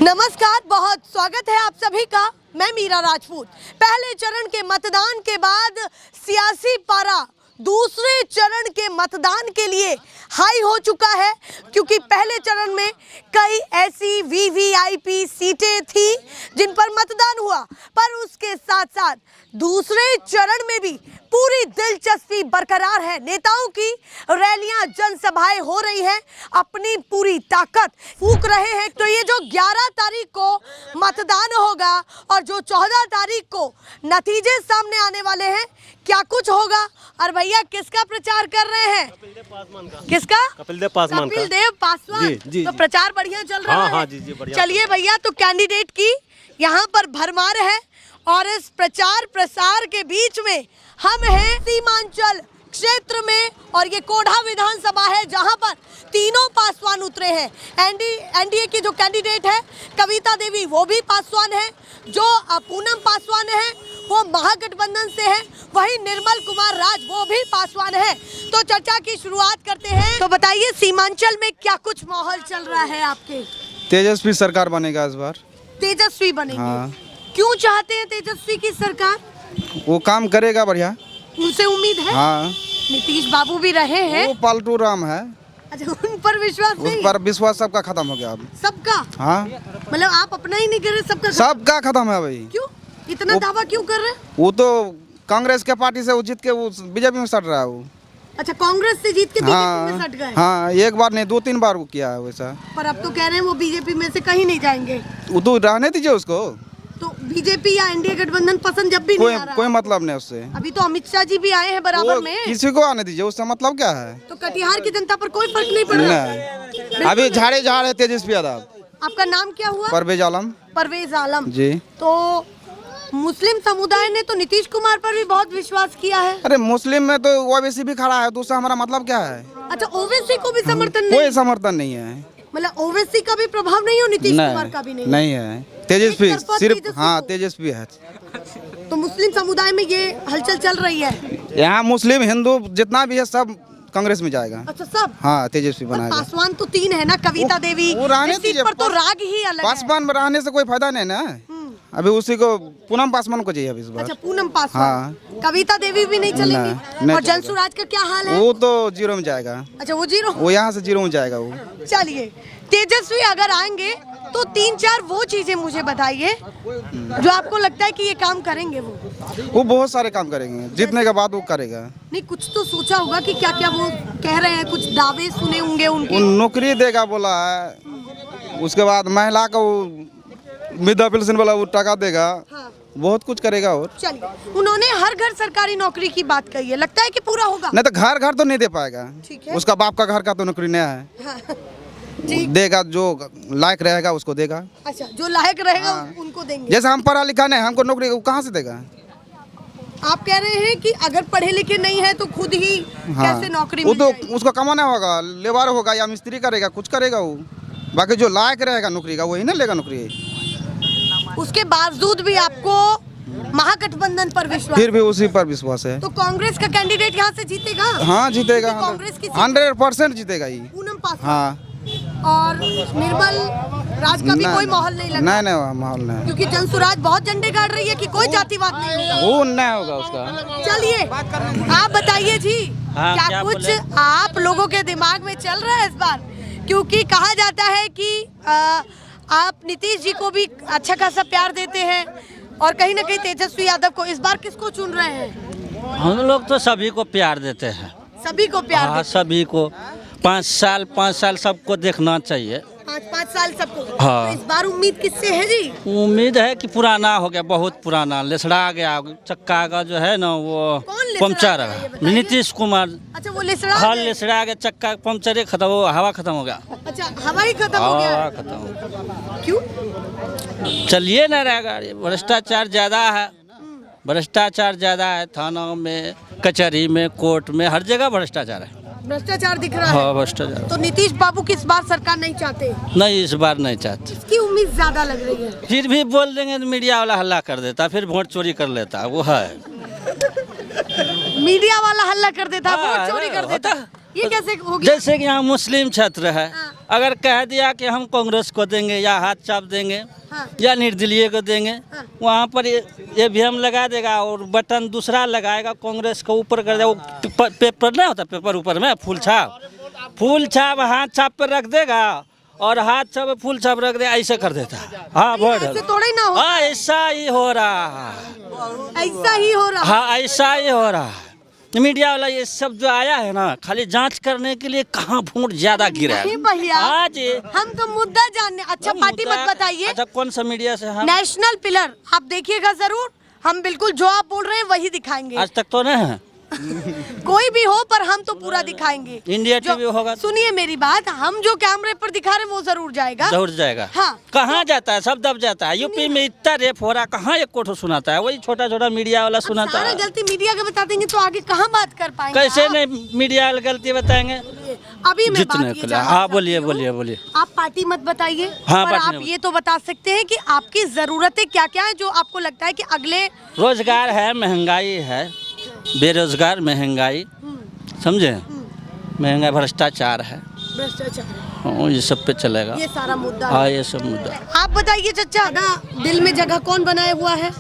नमस्कार, बहुत स्वागत है आप सभी का। मैं मीरा राजपूत। पहले चरण के मतदान के बाद सियासी पारा दूसरे चरण के मतदान के लिए हाई हो चुका है, क्योंकि पहले चरण में कई ऐसी वीवीआईपी सीटें थी जिन पर मतदान हुआ, पर उसके साथ साथ दूसरे चरण में भी पूरी दिलचस्पी बरकरार है। नेताओं की रैलियां, जनसभाएं हो रही हैं, अपनी पूरी ताकत फूंक रहे हैं। तो ये जो 11 तारीख को मतदान होगा और जो 14 तारीख को नतीजे सामने आने वाले हैं, क्या कुछ होगा। और भैया किसका प्रचार कर रहे हैं? किसका? कपिल देव पासवान। कपिल देव पासवान। जी। तो प्रचार बढ़िया चल रहा है। हाँ, जी बढ़िया। चलिए भैया, तो कैंडिडेट की यहाँ पर भरमार है और इस प्रचार प्रसार के बीच में हम हैं सीमांचल क्षेत्र में, और ये कोढ़ा विधानसभा है जहां पर तीनों पासवान उतरे हैं। एनडीए की जो कैंडिडेट है कविता देवी, वो भी पासवान है। जो पूनम पासवान है वो महागठबंधन से है। वहीं निर्मल कुमार राज, वो भी पासवान है। तो चर्चा की शुरुआत करते हैं। तो बताइए, सीमांचल में क्या कुछ माहौल चल रहा है आपके? तेजस्वी सरकार बनेगा इस बार। तेजस्वी बनेंगे? हाँ। क्यों चाहते हैं तेजस्वी की सरकार? वो काम करेगा बढ़िया, उनसे उम्मीद है। हाँ। नीतीश बाबू भी रहे हैं। वो पालतू राम है। अच्छा, उन पर विश्वास उस नहीं? पर विश्वास सबका खत्म हो गया अब। सबका? हाँ, मतलब आप अपना ही नहीं कर रहे, सबका? सबका खत्म है भाई। क्यों इतना दावा क्यों कर रहे हैं? वो तो कांग्रेस के पार्टी से वो जीत के वो बीजेपी में सट रहा है वो। अच्छा, कांग्रेस से जीत के बीजेपी में सट गए? हाँ, एक बार नहीं 2-3 बार वो किया है वैसा। पर अब तो कह रहे हैं वो बीजेपी में से कहीं नहीं जाएंगे। वो तो रहने दीजिए उसको। तो बीजेपी या एनडीए गठबंधन पसंद जब भी नहीं आ रहा। कोई मतलब नहीं उससे। अभी तो अमित शाह जी भी आए हैं बराबर में। किसी को आने दीजिए, उससे मतलब क्या है। तो कटिहार की जनता पर कोई फर्क नहीं पड़ रहा? नहीं, अभी झाड़े झाड़ है तेजस्वी यादव। आपका नाम क्या हुआ? परवेज आलम। परवेज आलम जी। तो मुस्लिम समुदाय ने तो नीतीश कुमार पर भी बहुत विश्वास किया है। अरे मुस्लिम में तो ओबीसी भी खड़ा है, तो उससे हमारा मतलब क्या है। अच्छा, ओवैसी को भी समर्थन नहीं? कोई समर्थन नहीं है। मतलब ओवैसी का भी प्रभाव नहीं हो, नीतीश कुमार का भी नहीं है। तेजस्वी सिर्फ, हाँ तेजस्वी है। तो मुस्लिम समुदाय में ये हलचल चल रही है। यहाँ मुस्लिम हिंदू जितना भी है सब कांग्रेस में जाएगा। अच्छा, सब? हाँ, तेजस्वी बनाएगा। पासवान तो 3 है ना, कविता देवी। वो रहने इस सीट पर तो राग ही अलग है। पासवान में रहने से कोई फायदा नहीं ना। अभी उसी को पूनम पासवान को चाहिए अभी इस बार। अच्छा, पूनम पासवान। हाँ। कविता देवी भी नहीं चलेंगी? नहीं और जनसुराज का क्या हाल है? वो तो 0 में जाएगा। अच्छा, वो 0? वो यहाँ से 0 में जाएगा वो। चलिए, तेजस्वी अगर आएंगे तो 3-4 वो चीजें मुझे बताइए जो आपको लगता है कि ये काम करेंगे। वो बहुत सारे काम करेंगे, जीतने के बाद वो करेगा। नहीं, कुछ तो सोचा होगा कि क्या क्या वो कह रहे हैं, कुछ दावे सुने होंगे उनके। वो नौकरी देगा बोला है, उसके बाद महिला को वृद्धा पेंशन वाला वो टका देगा। हाँ। बहुत कुछ करेगा। और चलिए, उन्होंने हर घर सरकारी नौकरी की बात कही है, लगता है कि पूरा होगा? नहीं तो घर घर तो नहीं दे पाएगा। ठीक है। उसका बाप का घर का तो नौकरी नया है। हाँ। देगा, जो लायक रहेगा उसको देगा। अच्छा, जो लायक रहेगा हाँ। उनको देंगे। जैसे हम पढ़ा लिखा नहीं, हमको नौकरी वो कहाँ से देगा। आप कह रहे हैं कि अगर पढ़े लिखे नहीं है तो खुद ही कैसे नौकरी वो मिल तो जाएगी? उसको कमाना होगा, लेबर होगा या मिस्त्री करेगा, कुछ करेगा वो। बाकी जो लायक रहेगा नौकरी का वही ना लेगा नौकरी। उसके बावजूद भी आपको महागठबंधन पर विश्वास? फिर भी उसी पर विश्वास है। तो कांग्रेस का कैंडिडेट यहाँ से जीतेगा? हाँ, जीतेगा। कांग्रेस की 100% जीतेगा ही। पूनम पासवान। हाँ। और निर्मल राज का भी कोई माहौल नहीं लगा? नहीं, माहौल नहीं। क्योंकि जनसुराज बहुत झंडे गाड़ रही है कि कोई जातिवाद नहीं होगा। वो नहीं होगा उसका। चलिए, आप बताइए जी। हाँ, क्या कुछ आप लोगों के दिमाग में चल रहा है इस बार? क्योंकि कहा जाता है कि आप नीतीश जी को भी अच्छा खासा प्यार देते हैं और कहीं ना कहीं तेजस्वी यादव को। इस बार किसको चुन रहे हैं? हम लोग तो सभी को प्यार देते हैं। सभी को प्यार हाँ, देते? सभी को 5 साल सबको देखना चाहिए। 5-5 साल सबको? हाँ। तो इस बार उम्मीद किससे है जी? उम्मीद है कि पुराना हो गया, बहुत पुराना लेसड़ा गया, चक्का का जो है ना वो कौन लेसड़ा पंचर गया, ये है। बताइए? नीतीश कुमार। अच्छा, वो लेसड़ा हाँ, गए? लेसड़ा गया, चक्का पंचर ही खत्म हो, हवा खत्म हो गया। अच्छा, हवा ही खत्म हो गया हवा है? खत्म हो गया। क्यों? चलिए ना रहेगा, भ्रष्टाचार ज़्यादा है। भ्रष्टाचार ज़्यादा है, थानों में, कचहरी में, कोर्ट में, हर जगह भ्रष्टाचार है। भ्रष्टाचार दिख रहा हाँ, है। भ्रष्टाचार। तो नीतीश बाबू की इस बार सरकार नहीं चाहते? नहीं, इस बार नहीं चाहते। इसकी उम्मीद ज्यादा लग रही है। फिर भी बोल देंगे तो मीडिया वाला हल्ला कर देता, फिर वोट चोरी कर लेता, वो है। मीडिया वाला हल्ला कर देता, हाँ, वोट चोरी कर देता। होता। ये कैसे हो गया? जैसे कि यहाँ मुस्लिम क्षेत्र है, हाँ। अगर कह दिया कि हम कांग्रेस को देंगे या हाथ चाप देंगे हाँ। या निर्दलीय को देंगे, हाँ। वहाँ पर ईवीएम लगा देगा और बटन दूसरा लगाएगा, कांग्रेस को ऊपर कर देगा। वो पेपर नहीं होता, पेपर ऊपर में फूल छाप हाथ छाप पर रख देगा और हाथ छाप फूल छाप रख देगा, ऐसे कर देता है। हाँ वोट ऐसे थोड़े ना हो, हाँ ऐसा ही हो रहा है, ऐसा ही हो रहा। हाँ ऐसा ही हो रहा है। मीडिया वाला ये सब जो आया है ना, खाली जांच करने के लिए कहाँ वोट ज्यादा गिरा है। नहीं भैया, आज हम तो मुद्दा जानने। अच्छा पार्टी मत बताइए। अच्छा कौन सा मीडिया से हम नेशनल पिलर आप देखिएगा जरूर, हम बिल्कुल जो आप बोल रहे हैं वही दिखाएंगे। आज तक तो नहीं है। कोई भी हो पर हम तो पूरा दिखाएंगे। इंडिया टीवी होगा, सुनिए मेरी बात, हम जो कैमरे पर दिखा रहे हैं वो जरूर जाएगा। जरूर जाएगा। हाँ। कहाँ जाता है, सब दब जाता है। यूपी में इतना रेप हो रहा, कहाँ एक कोठो सुनाता है, वही छोटा छोटा मीडिया वाला सुनाता सारा है। गलती मीडिया का बता देंगे तो आगे कहाँ बात कर पाएंगे? कैसे आप? नहीं मीडिया वाले गलती बताएंगे। अभी मैं बात ये जानना हाँ बोलिए चाहती हूँ। बोलिए बोलिए। आप पार्टी मत बताइए, हाँ, पर पार्टी आप नहीं ये तो बता सकते हैं कि आपकी जरूरतें क्या क्या है जो आपको लगता है कि अगले। रोजगार है, महंगाई है, बेरोजगार, महंगाई, समझे, महंगाई, भ्रष्टाचार है, भ्रष्टाचार, हाँ, ये सब पे चलेगा। ये सारा मुद्दा हाँ है। ये सब मुद्दा। आप बताइए चचा, ना दिल में जगह कौन बनाया हुआ है?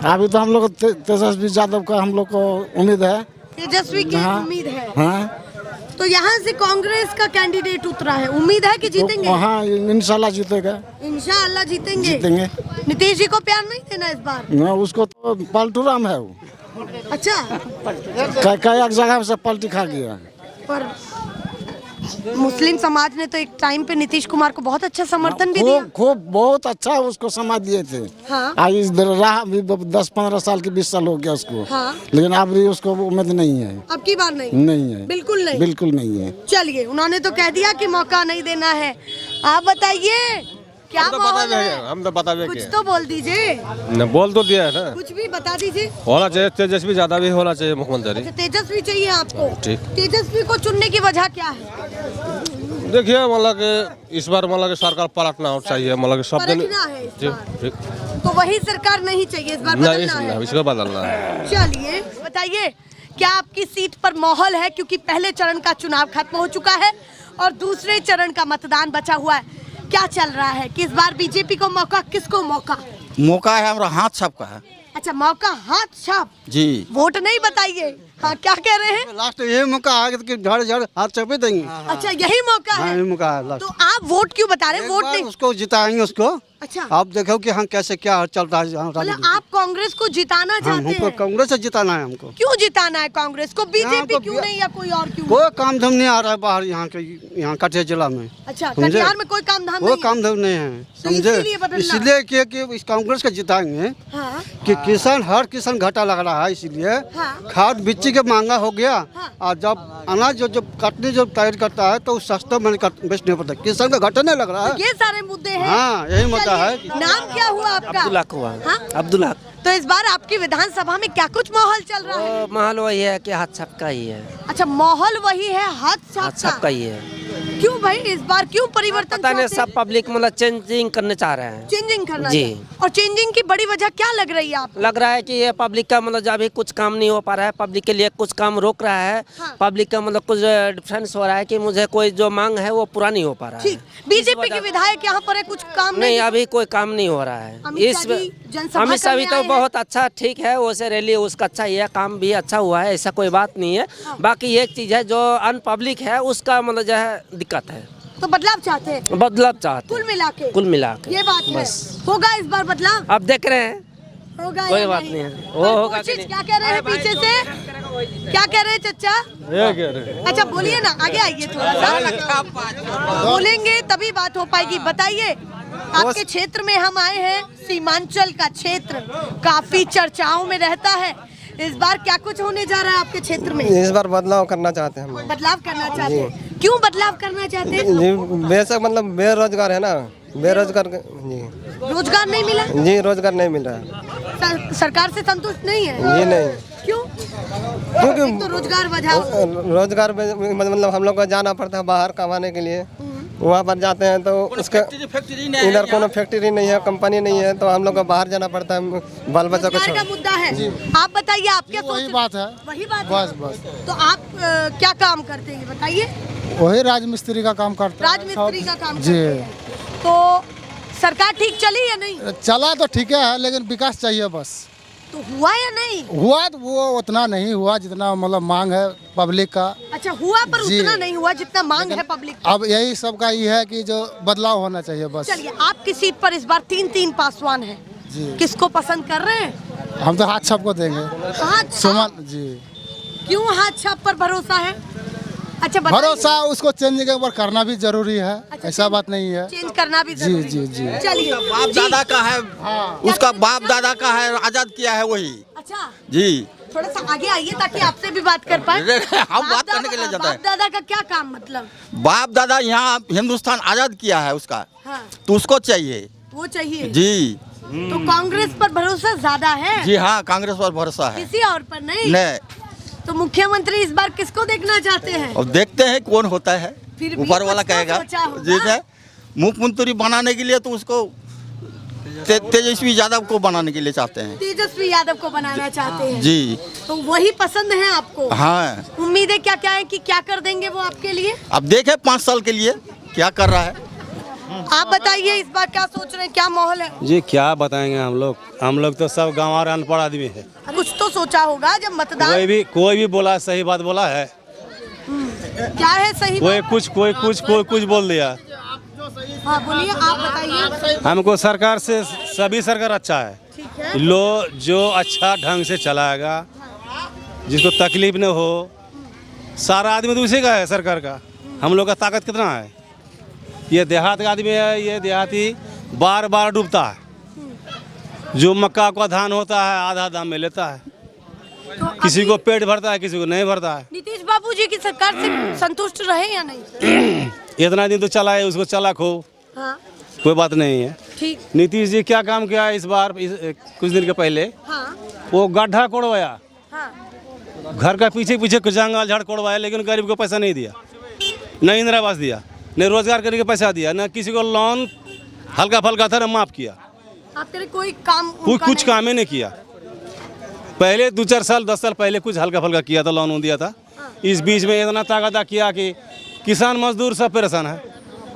अभी तो हम लोग तेजस्वी यादव का हम लोग को उम्मीद है। तेजस्वी की हाँ। उम्मीद है। हाँ, तो यहाँ से कांग्रेस का कैंडिडेट उतरा है, उम्मीद है कि जीतेंगे? हाँ इंशाल्लाह जीतेगा। इंशाअल्लाह जीतेंगे। जीतेंगे। नीतीश जी को प्यार नहीं देना इस बार? ना, उसको तो पलटू राम है वो। अच्छा, कई एक जगह से पलटी खा गया। पर मुस्लिम समाज ने तो एक टाइम पे नीतीश कुमार को बहुत अच्छा समर्थन भी दिया। खूब बहुत अच्छा उसको समझ दिए थे। हाँ। आज इस राह भी 10-15 साल की 20 साल हो गया उसको। हाँ। लेकिन अब भी उसको उम्मीद नहीं है। अब की बार नहीं? नहीं है, बिल्कुल नहीं। बिल्कुल नहीं है। चलिए, उन्होंने तो कह दिया कि मौका नहीं देना है। आप बताइए क्या माहौल है? हम तो बता कुछ तो बोल दीजिए, न बोल तो दिया है ना। कुछ भी बता दीजिए। होना चाहिए तेजस्वी ज्यादा भी होना चाहिए मुख्यमंत्री। अच्छा, तेजस्वी चाहिए आपको? ठीक। तेजस्वी को चुनने की वजह क्या है? देखिए मतलब कि इस बार मतलब कि सरकार पलटना चाहिए, मतलब कि सब दिन पलटना है इस जी, बार। ठीक। तो वही सरकार नहीं चाहिए, इस बार नहीं बदलना है। इसको बदलना है। चलिए बताइए, क्या आपकी सीट पर माहौल है? क्योंकि पहले चरण का चुनाव खत्म हो चुका है और दूसरे चरण का मतदान बचा हुआ है। क्या चल रहा है कि इस बार बीजेपी को मौका, किसको मौका? मौका है हमारा हाथ छाप का है अच्छा, मौका हाथ छाप, जी। वोट नहीं बताइए। हाँ, क्या कह रहे हैं? लास्ट ये मौका है कि झड़ झड़ हाथ छापे देंगे। अच्छा, यही मौका है। मौका है। तो आप वोट क्यों बता रहे हैं? वोट नहीं। उसको जिताएंगे उसको। अच्छा, आप देखो कि हम कैसे क्या चलता है। मतलब आप कांग्रेस को जिताना चाहते हैं? कांग्रेस से जिताना है हमको। क्यों जिताना है कांग्रेस को? बीजेपी यहाँ क्यों नहीं या कोई और क्यों? कोई काम धाम नहीं आ रहा है बाहर यहाँ कटिहार जिला में। अच्छा, समझे? कटिहार में कोई काम धाम कोई नहीं? काम धाम नहीं है, तो समझे। इसीलिए बदलना। इसलिए कि इस कांग्रेस को जिताएंगे हाँ, कि किसान हर किसान घाटा लग रहा है, इसलिए हाँ। खाद बिच्ची के महंगा हो गया। हाँ। और जब अनाज जो काटने जो तैयार करता है तो उस सस्ता में बेचने पड़ता है, किसान का घाटा नहीं लग रहा है। ये सारे मुद्दे हैं। हाँ, यही मुद्दा है। चलिए, नाम क्या हुआ आपका? अब्दुल्ला हुआ। हाँ? अब्दुल्ला। तो इस बार आपकी विधानसभा में क्या कुछ माहौल चल रहा है? माहौल वही है कि हाथ छाप का ही है। अच्छा, माहौल वही है, हाथ हाथ छाप छाप का का। ही है। क्यों भाई, इस बार क्यों परिवर्तन पता नहीं, चाहते हैं? सब पब्लिक मतलब चेंजिंग करने चाह रहे हैं। चेंजिंग करना जी। है। और चेंजिंग की बड़ी वजह क्या लग रही है आपको? लग रहा है कि ये पब्लिक का मतलब जब भी कुछ काम नहीं हो पा रहा है, पब्लिक के लिए कुछ काम रोक रहा है। हाँ। पब्लिक का मतलब कुछ डिफरेंस हो रहा है कि मुझे कोई जो मांग है वो पूरा नहीं हो पा रहा है। ठीक, बीजेपी के विधायक यहाँ पर है, कुछ काम नहीं, अभी कोई काम नहीं हो रहा है। अमित शाह जी जनसभा अमित शाह भी करने तो आए हैं। बहुत अच्छा, ठीक है, वैसे रैली उसका अच्छा ही है, काम भी अच्छा हुआ है, ऐसा कोई बात नहीं है। बाकी एक चीज है जो अनपब्लिक है उसका मतलब जो है दिक्कत है। तो बदलाव चाहते हैं बदलाव चाहते कुल हैं, मिला के? कुल मिला के। ये बात है। बस। होगा इस बार बदलाव? अब देख रहे हैं, होगा कोई या बात नहीं है। वो पर होगा कोशिश कि नहीं। क्या कह रहे हैं पीछे से? क्या कह रहे हैं चचा? ये कह रहे अच्छा बोलिए ना, आगे आइए थोड़ा सा, बोलेंगे तभी बात हो पाएगी। बताइए, आपके क्षेत्र में हम आए हैं, सीमांचल का क्षेत्र काफी चर्चाओं में रहता है। इस बार क्या कुछ होने जा रहा है आपके क्षेत्र में? इस बार बदलाव करना चाहते हैं हम। बदलाव करना चाहते हैं? क्यों बदलाव करना चाहते हैं? जी, बेशक मतलब बेरोजगार है ना, बेरोजगार जी। रोजगार नहीं मिला? जी, रोजगार नहीं मिल रहा है। सरकार से संतुष्ट नहीं है? जी नहीं, क्यों? क्योंकि एक तो रोजगार बचाओ। रोजगार में मतलब हम लोग को जाना पड़ता है बाहर कमाने के लिए, वहाँ पर जाते हैं तो उसका इधर कोनो फैक्ट्री नहीं है, कंपनी नहीं है, तो हम लोग को बाहर जाना पड़ता है बाल बच्चा को रोजगार का छोड़। मुद्दा है। आप बताइए, आप क्या वही सोच- बात है, वही बात बस है। बस तो आप क्या काम करते हैं बताइए? वही राजमिस्त्री का काम करता है। राजमिस्त्री का काम जी। करते हैं। तो सरकार ठीक चली या नहीं? चला तो ठीक है, लेकिन विकास चाहिए बस। तो हुआ या नहीं? हुआ तो वो उतना नहीं हुआ जितना मतलब मांग है पब्लिक का। अच्छा, हुआ पर जी। उतना नहीं हुआ जितना मांग है पब्लिक की। अब यही सबका ये है कि जो बदलाव होना चाहिए बस। चलिए, आपकी सीट पर इस बार 3 पासवान हैं। जी। किसको पसंद कर रहे हैं? हम तो हाथ छाप को देंगे। हाथ छाप? सुमन जी। क्यों हाथ छाप पर भरोसा है? अच्छा, बताइए। भरोसा उसको चेंज के ऊपर करना भी जरूरी है, ऐसा बात नहीं है। चेंज करना भी जी जरूरी जी है। जी। चलिए, बाप जी। दादा का है, उसका बाप दादा का है, आजाद किया है वही। अच्छा, जी थोड़ा सा आगे आइए ताकि आपसे भी बात कर पाए। हम बात करने के लिए जाते हैं। बाप दादा का क्या काम मतलब? बाप दादा यहाँ हिंदुस्तान आजाद किया है उसका, हाँ, तो उसको चाहिए। वो चाहिए। जी तो कांग्रेस पर भरोसा ज्यादा है? जी हाँ, कांग्रेस पर भरोसा है। किसी और पर नहीं? नहीं, तो मुख्यमंत्री इस बार किसको देखना चाहते हैं? अब देखते हैं कौन होता है, फिर भी ऊपर वाला कुछ तो कहेगा। सोचा होगा। जी है, मुख्यमंत्री बनाने के लिए तो उसको तेजस्वी यादव को बनाने के लिए चाहते हैं। तेजस्वी यादव को बनाना चाहते हैं। जी तो वही पसंद है आपको? हाँ, उम्मीदें क्या क्या है कि क्या कर देंगे वो आपके लिए? अब देखे 5 साल के लिए क्या कर रहा है। आप बताइए, इस बार क्या सोच रहे हैं, क्या माहौल है? जी क्या बताएंगे हम लोग तो सब गाँव और अनपढ़ आदमी है। कुछ तो सोचा होगा जब मतदान। कोई भी बोला सही बात बोला है, क्या है सही कोई बात? कुछ बोल दिया। हाँ, बोलिए, आप बताइए। हमको सरकार से सभी सरकार अच्छा है, ठीक है। जो अच्छा ढंग से चलाएगा, जिसको तकलीफ न हो, सारा आदमी तो उसी का है सरकार का। हम लोग का ताकत कितना है? ये देहात का आदमी है, ये देहाती बार बार डूबता है। जो मक्का का धान होता है आधा दाम में लेता है, तो किसी को पेट भरता है, किसी को नहीं भरता है। नीतीश बाबू जी की सरकार से संतुष्ट रहे या नहीं? इतना दिन तो चला है, उसको चला खो, हाँ, कोई बात नहीं है। ठीक। नीतीश जी क्या काम किया इस बार, कुछ दिन के पहले हाँ, वो गड्ढा कोड़वाया, हाँ, घर का पीछे पीछे जंगल झाड़ कोड़वाया, लेकिन गरीब को पैसा नहीं दिया, न इंदिरा आवास दिया, न रोजगार करने के पैसा दिया, न किसी को लोन हल्का फल्का था न माफ किया। आप कह रहे कोई काम कुछ नहीं? काम ही नहीं किया। पहले 2-4 साल 10 साल पहले कुछ हल्का फल्का किया था, लोन दिया था। इस बीच में इतना ताकत किया कि किसान मजदूर सब परेशान है।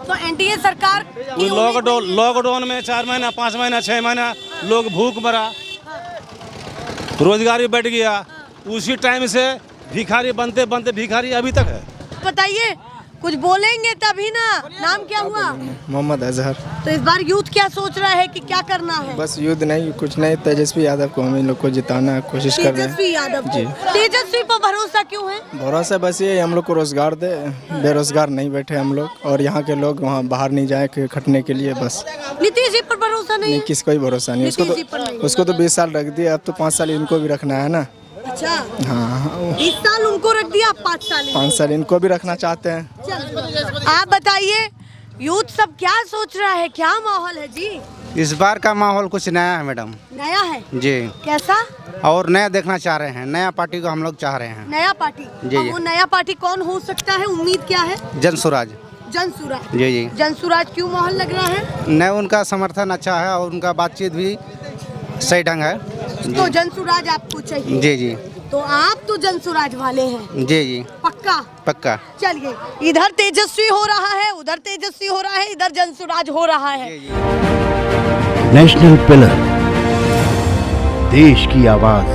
तो एनडीए सरकार की लॉकडाउन में 4 महीना 5 महीना 6 महीना लोग भूख मरा, रोजगार भी बैठ गया। उसी टाइम से भिखारी बनते बनते भिखारी अभी तक है। बताइए, कुछ बोलेंगे तभी ना। नाम क्या हुआ? मोहम्मद अजहर। तो इस बार यूथ क्या सोच रहा है कि क्या करना है? बस युद्ध नहीं, कुछ नहीं, तेजस्वी यादव को हम इन लोग को जिताना कोशिश कर रहे हैं। तेजस्वी यादव जी। को। तेजस्वी पर भरोसा क्यों है? भरोसा बस ये हम लोग को रोजगार दे, बेरोजगार नहीं बैठे हम लोग, और यहाँ के लोग वहाँ बाहर नहीं जाए खटने के लिए। बस नीतीश जी पर भरोसा नहीं नहीं, है? किसको ही भरोसा नहीं। नीतीश जी पर नहीं। उसको तो 20 साल रख दिया, अब तो 5 साल इनको भी रखना है ना। अच्छा, हाँ, 20 साल उनको रख दिया, 5 साल इनको। 5 साल इनको भी रखना चाहते हैं। चल, आप बताइए, यूथ सब क्या सोच रहा है, क्या माहौल है जी? इस बार का माहौल कुछ नया है मैडम नया है? जी, कैसा? और नया देखना चाह रहे हैं, नया पार्टी को हम लोग चाह रहे हैं। नया पार्टी? जी, और जी। वो नया पार्टी कौन हो सकता है, उम्मीद क्या है? जनसुराज। जनसुराज। जी जी। जनसुराज क्यों माहौल लग रहा है? नए उनका समर्थन अच्छा है और उनका बातचीत भी सही ढंग है। तो जनसुराज आपको चाहिए? जी जी तो आप तो जनसुराज वाले हैं? जी जी पक्का? पक्का। चलिए, इधर तेजस्वी हो रहा है, उधर तेजस्वी हो रहा है, इधर जनसुराज हो रहा है। नेशनल पिलर, देश की आवाज।